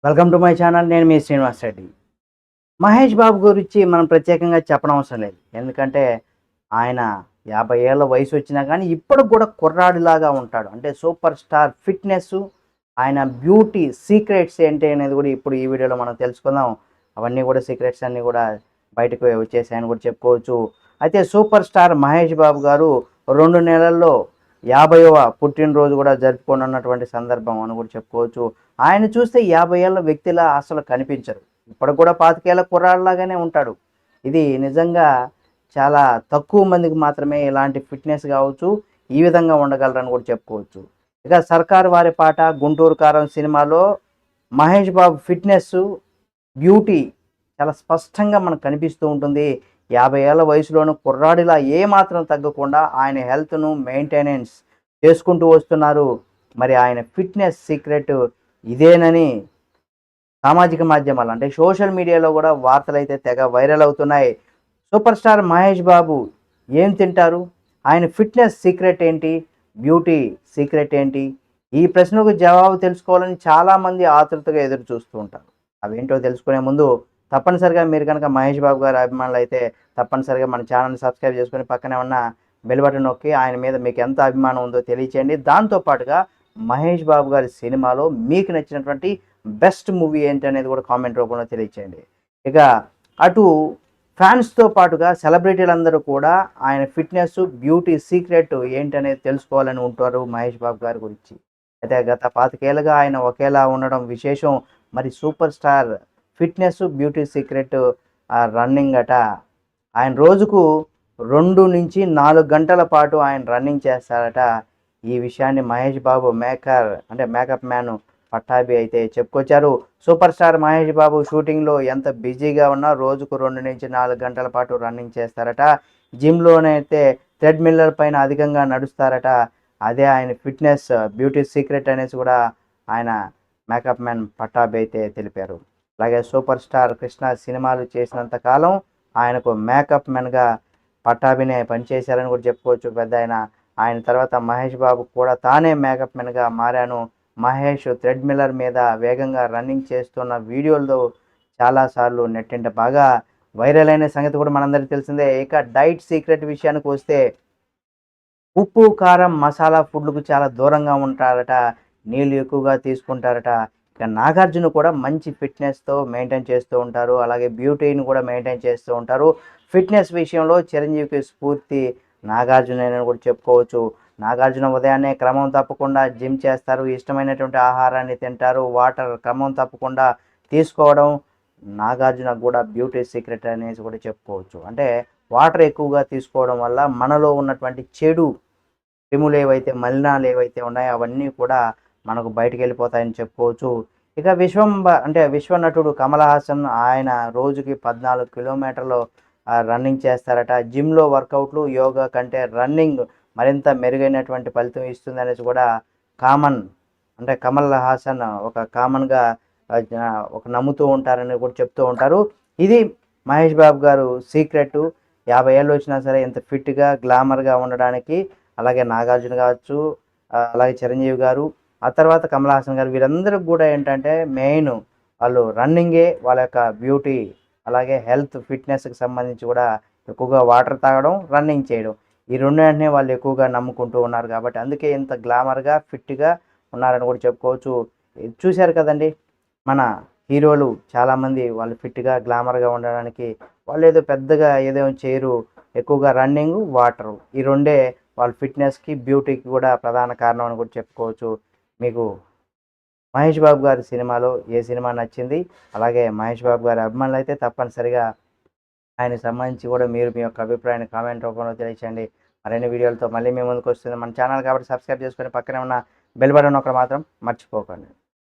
Welcome to my channel. నేను మీ శ్రీనివాస్ రెడ్డి. మహేష్ బాబు గురించి మనం ప్రత్యేకంగా చెప్పనవసరం లేదు. ఎందుకంటే ఆయన 50 ఏళ్ల వయసు వచ్చినా కానీ ఇప్పటికి కూడా కుర్రాడిలాగా ఉంటాడు. అంటే సూపర్ స్టార్ ఫిట్‌నెస్సు, ఆయన బ్యూటీ సీక్రెట్స్ ఏంటి అనేది కూడా ఇప్పుడు ఈ వీడియోలో మనం తెలుసుకుందాం. అవన్నీ కూడా సీక్రెట్స్ అన్నీ కూడా బయటకు వచ్చేసాయని కూడా చెప్పుకోవచ్చు. అయితే సూపర్ స్టార్ మహేష్ బాబు గారు 2 నెలల్లో 50వ పుట్టినరోజు కూడా జరుపుకోనున్నటువంటి సందర్భం అని కూడా చెప్పుకోవచ్చు. ఆయన చూస్తే 50 ఏళ్ల వ్యక్తిలా అసలు కనిపించరు. ఇప్పటికి కూడా 25 ఏళ్ల కుర్రాడిలాగానే ఉంటాడు. ఇది నిజంగా చాలా తక్కువ మందికి మాత్రమే ఇలాంటి ఫిట్‌నెస్ కావచ్చు, ఈ విధంగా ఉండగలరని కూడా చెప్పుకోవచ్చు. ఇక 'సర్కారు వారి పాట', 'గుంటూరు కారం' సినిమాలో మహేష్ బాబు ఫిట్‌నెస్సు, బ్యూటీ చాలా స్పష్టంగా మనకు కనిపిస్తూ ఉంటుంది. 50 ఏళ్ల వయసులోనూ కుర్రాడిలా ఏమాత్రం తగ్గకుండా ఆయన హెల్త్‌ను మెయింటెనెన్స్ చేసుకుంటూ వస్తున్నారు. మరి ఆయన ఫిట్‌నెస్ సీక్రెట్ ఇదేనని సామాజిక మాధ్యమాలు అంటే సోషల్ మీడియాలో కూడా వార్తలైతే తెగ వైరల్ అవుతున్నాయి. సూపర్ స్టార్ మహేష్ బాబు ఏం తింటారు? ఆయన ఫిట్‌నెస్ సీక్రెట్ ఏంటి? బ్యూటీ సీక్రెట్ ఏంటి? ఈ ప్రశ్నకు జవాబు తెలుసుకోవాలని చాలామంది ఆతృతగా ఎదురు చూస్తూ ఉంటారు. అవేంటో తెలుసుకునే ముందు తప్పనిసరిగా మీరు కనుక మహేష్ బాబు గారి అభిమానులైతే తప్పనిసరిగా మన ఛానల్‌ని సబ్స్క్రైబ్ చేసుకొని పక్కనే ఉన్న బెల్ బటన్ నొక్కి ఆయన మీద మీకు ఎంత అభిమానం ఉందో తెలియచేయండి. దాంతో పాటుగా మహేష్ బాబు గారి సినిమాలో మీకు నచ్చినటువంటి బెస్ట్ మూవీ ఏంటనేది కూడా కామెంట్ రూపంలో తెలియచేయండి. ఇక అటు ఫ్యాన్స్‌తో పాటుగా సెలబ్రిటీలందరూ కూడా ఆయన ఫిట్‌నెస్, బ్యూటీ సీక్రెట్ ఏంటనేది తెలుసుకోవాలని ఉంటారు మహేష్ బాబు గారి గురించి. అయితే గత 25 ఏళ్లుగా ఆయన ఒకేలా ఉండడం విశేషం. మరి super star fitness, beauty secret running అట. ఆయన రోజుకు 2-4 గంటల పాటు ఆయన రన్నింగ్ చేస్తారట. ఈ విషయాన్ని మహేష్ బాబు మేకప్ మ్యాన్ పట్టాభి అయితే చెప్పుకొచ్చారు. సూపర్ స్టార్ మహేష్ బాబు షూటింగ్‌లో ఎంత బిజీగా ఉన్నా రోజుకు 2-4 గంటల పాటు రన్నింగ్ చేస్తారట. జిమ్‌లోనైతే థ్రెడ్‌మిల్లర్ పైన అధికంగా నడుస్తారట. అదే ఆయన ఫిట్‌నెస్, బ్యూటీ సీక్రెట్ అనేసి కూడా ఆయన మేకప్ మ్యాన్ పట్టాభి అయితే తెలిపారు. అలాగే సూపర్ స్టార్ కృష్ణ సినిమాలు చేసినంత కాలం ఆయనకు మేకప్ మ్యాన్‌గా పట్టాభినే పనిచేశారని కూడా చెప్పుకోవచ్చు పెద్దాయన. ఆయన తర్వాత మహేష్ బాబు కూడా తానే మేకప్ మ్యాన్‌గా మారాను. మహేష్ థ్రెడ్‌మిల్లర్ మీద వేగంగా రన్నింగ్ చేస్తున్న వీడియోలు చాలాసార్లు నెట్టింట బాగా వైరల్ అయిన సంగతి కూడా మనందరికీ తెలిసిందే. ఇక డైట్ సీక్రెట్ విషయానికి వస్తే ఉప్పు, కారం, మసాలా ఫుడ్‌లకు చాలా దూరంగా ఉంటారట. నీళ్ళు ఎక్కువగా తీసుకుంటారట. ఇక నాగార్జున కూడా మంచి ఫిట్‌నెస్‌తో మెయింటైన్ చేస్తూ ఉంటారు. అలాగే బ్యూటీని కూడా మెయింటైన్ చేస్తూ ఉంటారు. ఫిట్‌నెస్ విషయంలో చిరంజీవికి స్ఫూర్తి నాగార్జునేనని కూడా చెప్పుకోవచ్చు. నాగార్జున ఉదయాన్నే క్రమం తప్పకుండా జిమ్ చేస్తారు. ఇష్టమైనటువంటి ఆహారాన్ని తింటారు. వాటర్ క్రమం తప్పకుండా తీసుకోవడం నాగార్జునకు కూడా బ్యూటీ సీక్రెట్ అనేసి కూడా చెప్పుకోవచ్చు. అంటే వాటర్ ఎక్కువగా తీసుకోవడం వల్ల మనలో ఉన్నటువంటి చెడు క్రిములు ఏవైతే మలినాలు ఏవైతే ఉన్నాయో అవన్నీ కూడా మనకు బయటికెళ్ళిపోతాయని చెప్పుకోవచ్చు. ఇక విశ్వ నటుడు కమల్ హాసన్ ఆయన రోజుకి 14 కిలోమీటర్లు రన్నింగ్ చేస్తారట. జిమ్‌లో వర్కౌట్లు, యోగా కంటే రన్నింగ్ మరింత మెరుగైనటువంటి ఫలితం ఇస్తుందనేసి కూడా కామన్ అంటే కమల్ హాసన్ ఒక కామన్‌గా ఒక నమ్ముతూ ఉంటారని కూడా చెప్తూ ఉంటారు. ఇది మహేష్ బాబు గారు సీక్రెటు. 50 ఏళ్ళు వచ్చినా సరే ఇంత ఫిట్‌గా, గ్లామర్‌గా ఉండడానికి. అలాగే నాగార్జున కావచ్చు, అలాగే చిరంజీవి గారు, ఆ తర్వాత కమల్ హాసన్ గారు వీరందరికి కూడా ఏంటంటే మెయిన్ వాళ్ళు రన్నింగే వాళ్ళ యొక్క బ్యూటీ, అలాగే హెల్త్, ఫిట్‌నెస్‌కి సంబంధించి కూడా ఎక్కువగా వాటర్ తాగడం, రన్నింగ్ చేయడం. ఈ రెండింటినే వాళ్ళు ఎక్కువగా నమ్ముకుంటూ ఉన్నారు కాబట్టి అందుకే ఇంత గ్లామర్‌గా, ఫిట్‌గా ఉన్నారని కూడా చెప్పుకోవచ్చు. చూశారు కదండీ! మన హీరోలు చాలామంది వాళ్ళు ఫిట్‌గా, గ్లామర్‌గా ఉండడానికి వాళ్ళేదో పెద్దగా ఏదేమి చేయరు. ఎక్కువగా రన్నింగు, వాటరు. ఈ రెండే వాళ్ళ ఫిట్‌నెస్‌కి, బ్యూటీకి కూడా ప్రధాన కారణం అని కూడా చెప్పుకోవచ్చు. మీకు మహేష్ బాబు గారి సినిమాలో ఏ సినిమా నచ్చింది? అలాగే మహేష్ బాబు గారి అభిమానులైతే తప్పనిసరిగా ఆయనకి సంబంధించి కూడా మీరు మీ యొక్క అభిప్రాయాన్ని కామెంట్ రూపంలో తెలియచేయండి. మరిన్ని వీడియోలతో మళ్ళీ మీ ముందుకు వస్తుంది మన ఛానల్ కాబట్టి సబ్స్క్రైబ్ చేసుకొని పక్కనే ఉన్న బెల్ బటన్ నొక్కడం మాత్రం మర్చిపోకండి.